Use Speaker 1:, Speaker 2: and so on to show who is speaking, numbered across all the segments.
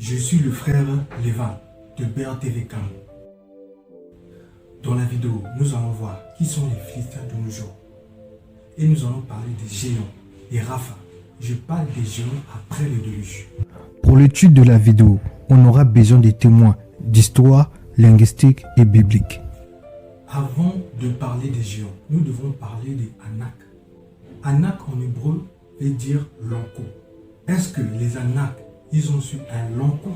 Speaker 1: Je suis le frère Lévan de BRTVK. Dans la vidéo, nous allons voir qui sont les Philistins de nos jours. Et nous allons parler des géants, des Rapha. Je parle des géants après le déluge.
Speaker 2: Pour l'étude de la vidéo, on aura besoin des témoins d'histoire, linguistique et biblique.
Speaker 1: Avant de parler des géants, nous devons parler des Anak. Anak en hébreu veut dire l'enco. Est-ce que les Anak, ils ont su un l'enco?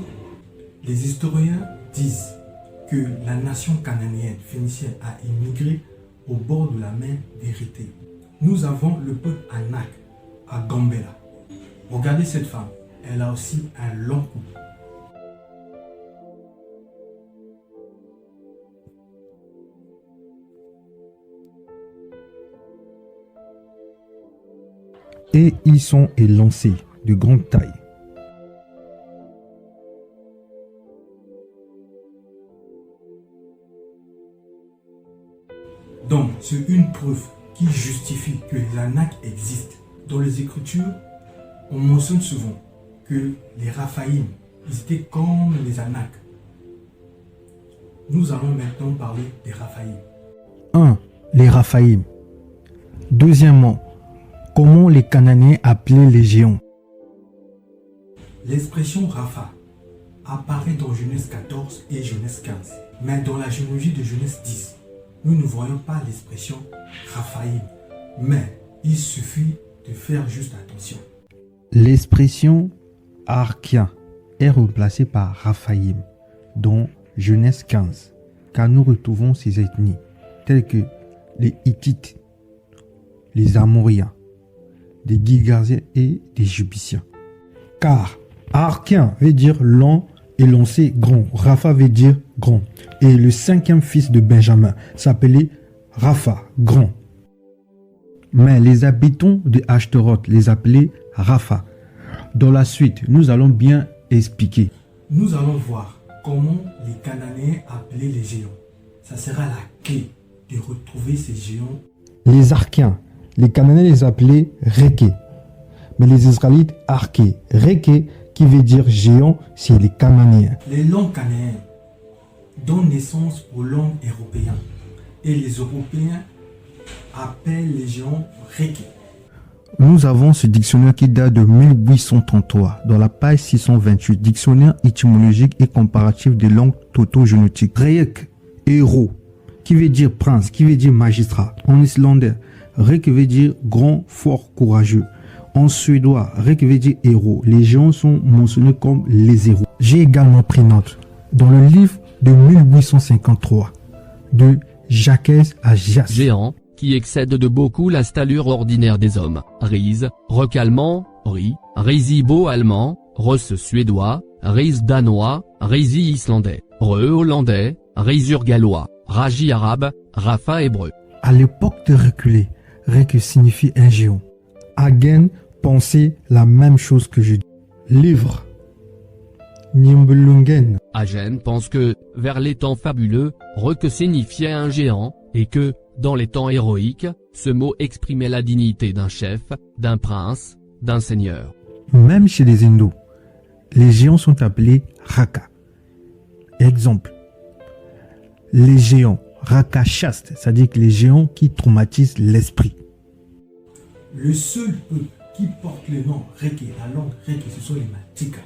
Speaker 1: Les historiens disent que la nation cananéenne phénicienne a immigré au bord de la mer d'Érythrée. Nous avons le peuple Anak à Gambela. Regardez cette femme, elle a aussi un long cou.
Speaker 2: Et ils sont élancés de grande taille.
Speaker 1: Donc, c'est une preuve qui justifie que les Anak existent. Dans les Écritures, on mentionne souvent que les Raphaïm, ils étaient comme les Anak. Nous allons maintenant parler des Raphaïm.
Speaker 2: 1. Les Raphaïm. Deuxièmement, comment les Cananéens appelaient les géants?
Speaker 1: L'expression Rapha apparaît dans Genèse 14 et Genèse 15. Mais dans la généalogie de Genèse 10, nous ne voyons pas l'expression Raphaïm. Mais il suffit de faire juste attention.
Speaker 2: L'expression Arkien est remplacée par Raphaïm dans Genèse 15, car nous retrouvons ces ethnies telles que les Hittites, les Amoriens, des Girgasiens et des Jubiciens. Car Arkien veut dire long et lancé grand. Rapha veut dire grand. Et le cinquième fils de Benjamin s'appelait Rapha, grand. Mais les habitants de Ashtaroth les appelaient Rapha. Dans la suite, nous allons bien expliquer.
Speaker 1: Nous allons voir comment les Cananéens appelaient les géants. Ça sera la clé de retrouver ces géants.
Speaker 2: Les Arkiens, les Cananéens les appelaient Réké. Mais les Israélites, Arké. Réké, qui veut dire géant, c'est les Cananéens.
Speaker 1: Les langues cananéennes donnent naissance aux langues européennes. Et les Européens appellent les géants Réké.
Speaker 2: Nous avons ce dictionnaire qui date de 1833, dans la page 628, dictionnaire étymologique et comparatif des langues tauto-génotiques. Reyek, héros, qui veut dire prince, qui veut dire magistrat. En islandais, Rek veut dire grand, fort, courageux. En suédois, Rek veut dire héros. Les géants sont mentionnés comme les héros. J'ai également pris note dans le livre de 1853 de Jacques Agias.
Speaker 3: Géant, qui excède de beaucoup la stallure ordinaire des hommes. Rise, roc allemand, ri, risibo allemand, russe suédois, rise danois, risi islandais, re hollandais, risur gallois, raji arabe, rafa hébreu.
Speaker 2: À l'époque de reculer, Rek signifie un géant. Hagen pensait la même chose que je dis. Livre Nibelungen.
Speaker 3: Hagen pense que, vers les temps fabuleux, Rek signifiait un géant, et que, dans les temps héroïques, ce mot exprimait la dignité d'un chef, d'un prince, d'un seigneur.
Speaker 2: Même chez les hindous, les géants sont appelés Raka. Exemple, les géants Rakashas, c'est-à-dire que les géants qui traumatisent l'esprit.
Speaker 1: Le seul peuple qui porte le nom Réké, la langue Réké, ce sont les Matika.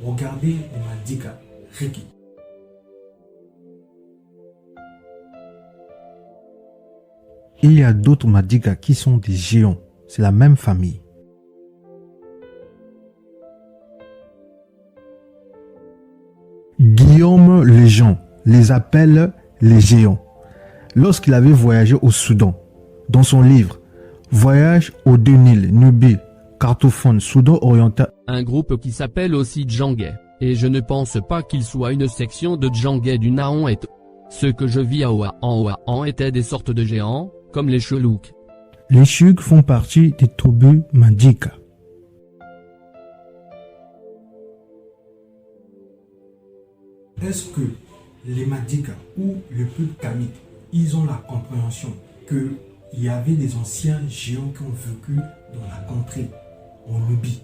Speaker 1: Regardez les Madika, Réké.
Speaker 2: Il y a d'autres Madika qui sont des géants. C'est la même famille. Guillaume Léjean les appelle les géants. Lorsqu'il avait voyagé au Soudan, dans son livre Voyage au deux Nil, Nubie, Cartophone, Soudan oriental.
Speaker 3: Un groupe qui s'appelle aussi Djangais, et je ne pense pas qu'il soit une section de Djangais du Naon et ce que je vis à Ouahan étaient des sortes de géants, comme les Chelouks.
Speaker 2: Les Chugs font partie des tribus Madika.
Speaker 1: Est-ce que les Madika ou le peuple kamite, ils ont la compréhension qu'il y avait des anciens géants qui ont vécu dans la contrée, en Nubie.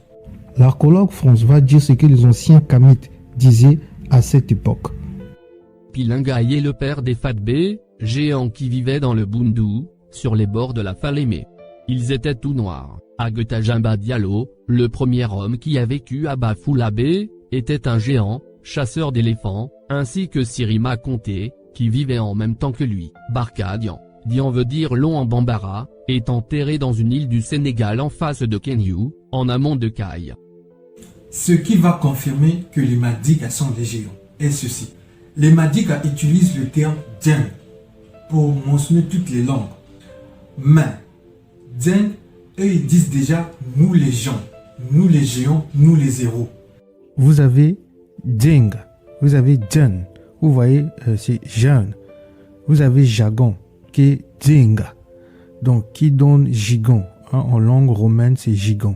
Speaker 2: L'archéologue France va dire ce que les anciens Kamites disaient à cette époque.
Speaker 3: Pilingaï est le père des Fatbé, géants qui vivaient dans le Bundu, sur les bords de la Falémé. Ils étaient tout noirs. Ageta Jimba Diallo, le premier homme qui a vécu à Bafoulabé, était un géant, chasseur d'éléphants, ainsi que Sirima Conté, qui vivait en même temps que lui. Barkadian, Dian veut dire long en Bambara, est enterré dans une île du Sénégal en face de Kenyou, en amont de Kaï.
Speaker 1: Ce qui va confirmer que les Madika sont des géants est ceci. Les Madika utilisent le terme Djeng pour mentionner toutes les langues. Mais Djeng, eux, ils disent déjà nous les gens, nous les géants, nous les héros.
Speaker 2: Vous avez Djeng, vous avez Djen, vous voyez, c'est jeune. Vous avez Jagon, qui est Djeng, donc qui donne gigon. En langue romaine, c'est gigon.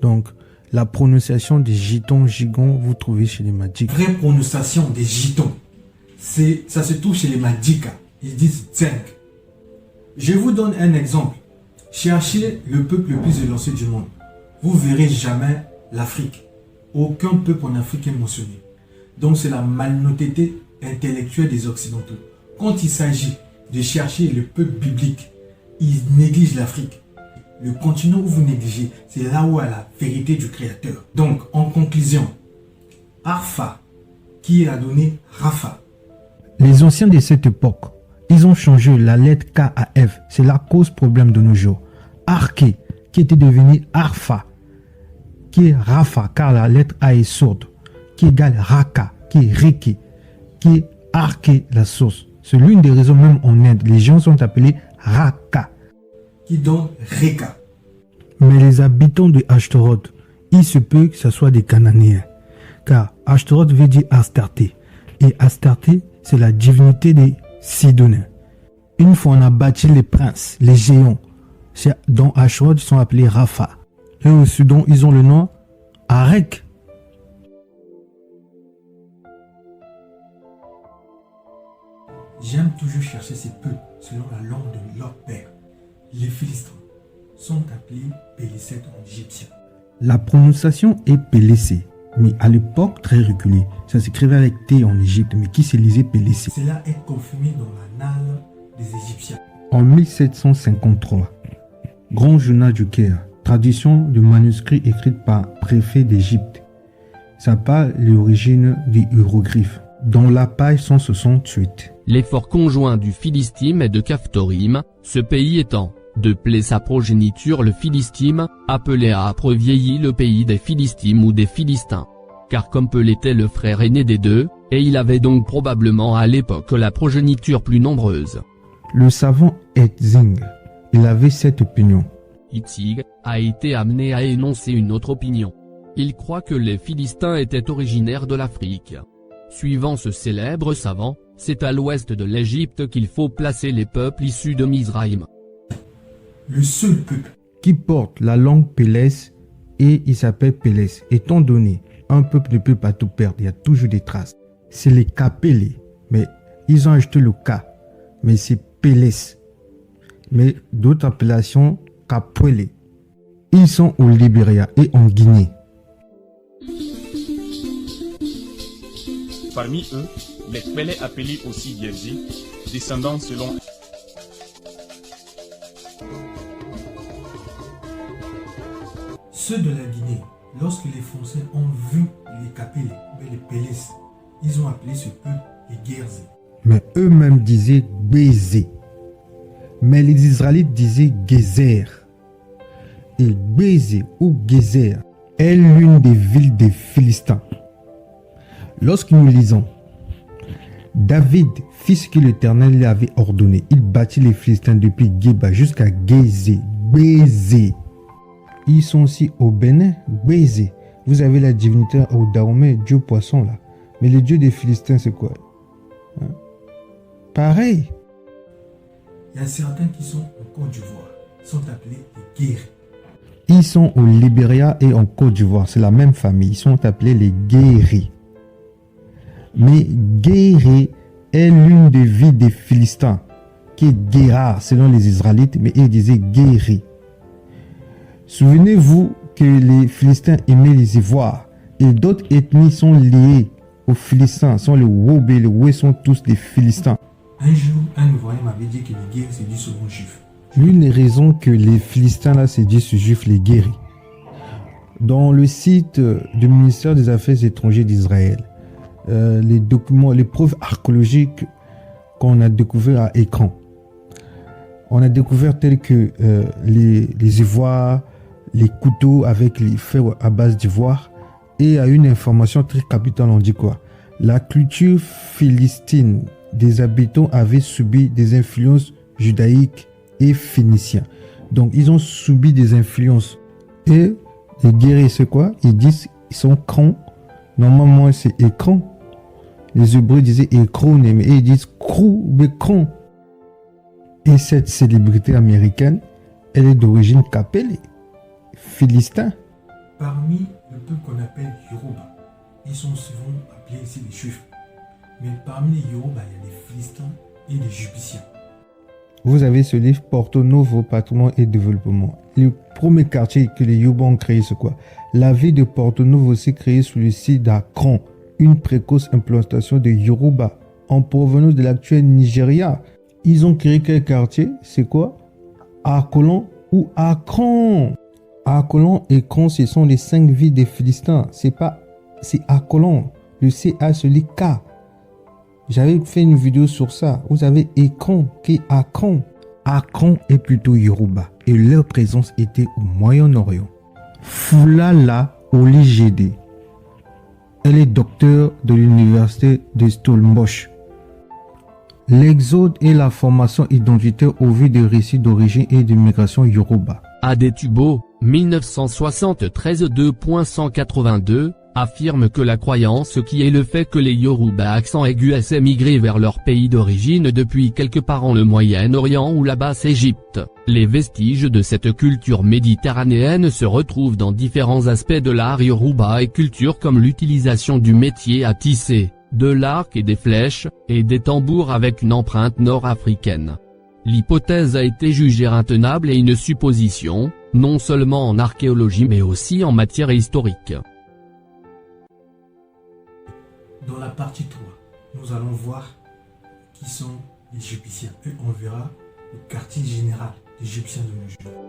Speaker 2: Donc, la prononciation des gitons, gigon, vous trouvez chez les Madika.
Speaker 1: Vraie prononciation des gitons, ça se trouve chez les Madika. Ils disent Djeng. Je vous donne un exemple. Cherchez le peuple le plus élancé du monde. Vous verrez jamais l'Afrique. Aucun peuple en Afrique est mentionné. Donc c'est la malhonnêteté intellectuelle des Occidentaux. Quand il s'agit de chercher le peuple biblique, ils négligent l'Afrique. Le continent où vous négligez, c'est là où est la vérité du Créateur. Donc, en conclusion, Arfa, qui a donné Rafa.
Speaker 2: Les anciens de cette époque, ils ont changé la lettre K à F. C'est la cause problème de nos jours. Arké, qui était devenu Arfa, qui est Rafa, car la lettre A est sourde, qui égale Raka, qui est Reke, qui est Arké, la source. C'est l'une des raisons, même en Inde, les gens sont appelés Raka,
Speaker 1: qui donne Reka.
Speaker 2: Mais les habitants de Ashtaroth, il se peut que ce soit des Cananéens, car Ashtaroth veut dire Astarté, et Astarté, c'est la divinité des Sidoniens. Une fois on a bâti les princes, les géants, dans Ashtaroth, ils sont appelés Rafa. Et au Soudan, ils ont le nom Arek.
Speaker 1: J'aime toujours chercher ces peuples selon la langue de leur père. Les Philistins sont appelés Pélécètes en égyptien.
Speaker 2: La prononciation est Pélécé, mais à l'époque très reculée. Ça s'écrivait avec T en Égypte, mais qui se lisait Pélécé.
Speaker 1: Cela est confirmé dans l'annale des Égyptiens.
Speaker 2: En 1753, Grand Journal du Caire, traduction de manuscrit écrite par préfet d'Égypte. Ça parle de l'origine des hiéroglyphes, dans la page 168.
Speaker 3: L'effort conjoint du Philistime et de Caphtorim, ce pays étant, de plaie sa progéniture le Philistime, appelé à après vieilli le pays des Philistimes ou des Philistins. Car comme Peul était le frère aîné des deux, et il avait donc probablement à l'époque la progéniture plus nombreuse.
Speaker 2: Le savant Etzing, il avait cette opinion.
Speaker 3: Itzig a été amené à énoncer une autre opinion. Il croit que les Philistins étaient originaires de l'Afrique. Suivant ce célèbre savant, c'est à l'ouest de l'Égypte qu'il faut placer les peuples issus de Mizraïm.
Speaker 1: Le seul peuple
Speaker 2: qui porte la langue Pélès, et il s'appelle Pélès. Étant donné, un peuple ne peut pas tout perdre, il y a toujours des traces. C'est les Kapélés, mais ils ont ajouté le K, mais c'est Pélès. Mais d'autres appellations, Kapwele. Ils sont au Libéria et en Guinée.
Speaker 4: Parmi eux, les Pélés appelés aussi Gerzi, descendants selon
Speaker 1: ceux de la Guinée, lorsque les Français ont vu les Kapélés, les Pélès, ils ont appelé ce peuple les Guerzé.
Speaker 2: Mais eux-mêmes disaient Bézé. Mais les Israélites disaient Gézer. Et Bézé ou Gézer est l'une des villes des Philistins. Lorsque nous lisons, David fit ce que l'Éternel lui avait ordonné. Il bâtit les Philistins depuis Géba jusqu'à Gézé. Bézé. Ils sont aussi au Bénin, Bézé. Vous avez la divinité au Dahomey, Dieu poisson là. Mais le Dieu des Philistins, c'est quoi? Pareil.
Speaker 1: Il y a certains qui sont en Côte d'Ivoire, sont appelés les Guéris.
Speaker 2: Ils sont au Libéria et en Côte d'Ivoire, c'est la même famille. Ils sont appelés les Guéris. Mais Guéri est l'une des villes des Philistins. qui est Guérard selon les Israélites, mais ils disaient Guéri. Souvenez-vous que les Philistins aimaient les Ivoires et d'autres ethnies sont liées aux Philistins, sont les Wobé, les Wé sont tous des Philistins.
Speaker 1: Un jour, un Ivoirien m'avait dit que les Guéris, c'est dit souvent juif.
Speaker 2: L'une des raisons que les Philistins là se disent juifs, les Guéris. Dans le site du ministère des Affaires étrangères d'Israël, les documents, les preuves archéologiques qu'on a découvert à écran. On a découvert tels que les ivoires, les couteaux avec les fers à base d'ivoire. Et à une information très capitale, on dit quoi? La culture philistine des habitants avait subi des influences judaïques et phéniciens. Donc ils ont subi des influences. Et les guerriers, c'est quoi? Ils disent ils sont crans. Normalement c'est écran. Les Hébreux disaient écran, mais ils disent crou, cran. Et cette célébrité américaine, elle est d'origine capelle, philistin.
Speaker 1: Parmi le peuple qu'on appelle Yoruba, ils sont souvent appelés ici les Juifs. Mais parmi les Yoruba, il y a des Philistins et des Jupiciens.
Speaker 2: Vous avez ce livre Porto Novo, Patrimoine et Développement. Le premier quartier que les Yoruba ont créé, c'est quoi? La ville de Porto Novo s'est créée sous le site d'Akron, une précoce implantation de Yoruba en provenance de l'actuel Nigeria. Ils ont créé quel quartier? C'est quoi? Akolon ou Akron. Akolon et Kron, ce sont les 5 villes des Philistins. C'est Akolon. Le CA se lit K. J'avais fait une vidéo sur ça. Vous avez Ekron qui est Akron. Akron est plutôt Yoruba et leur présence était au Moyen-Orient. Fulala Oligede. Elle est docteur de l'université de Stellenbosch. L'exode et la formation identitaire au vu des récits d'origine et de migration Yoruba.
Speaker 3: Adetubo, 1973 2.182, affirme que la croyance qui est le fait que les Yoruba accent aigu essaient migré vers leur pays d'origine depuis quelque part en le Moyen-Orient ou la Basse-Égypte. Les vestiges de cette culture méditerranéenne se retrouvent dans différents aspects de l'art Yoruba et culture comme l'utilisation du métier à tisser, de l'arc et des flèches, et des tambours avec une empreinte nord-africaine. L'hypothèse a été jugée intenable et une supposition, non seulement en archéologie mais aussi en matière historique.
Speaker 1: Dans la partie 3, nous allons voir qui sont les Jupiciens et on verra le quartier général des Égyptiens de nos jours.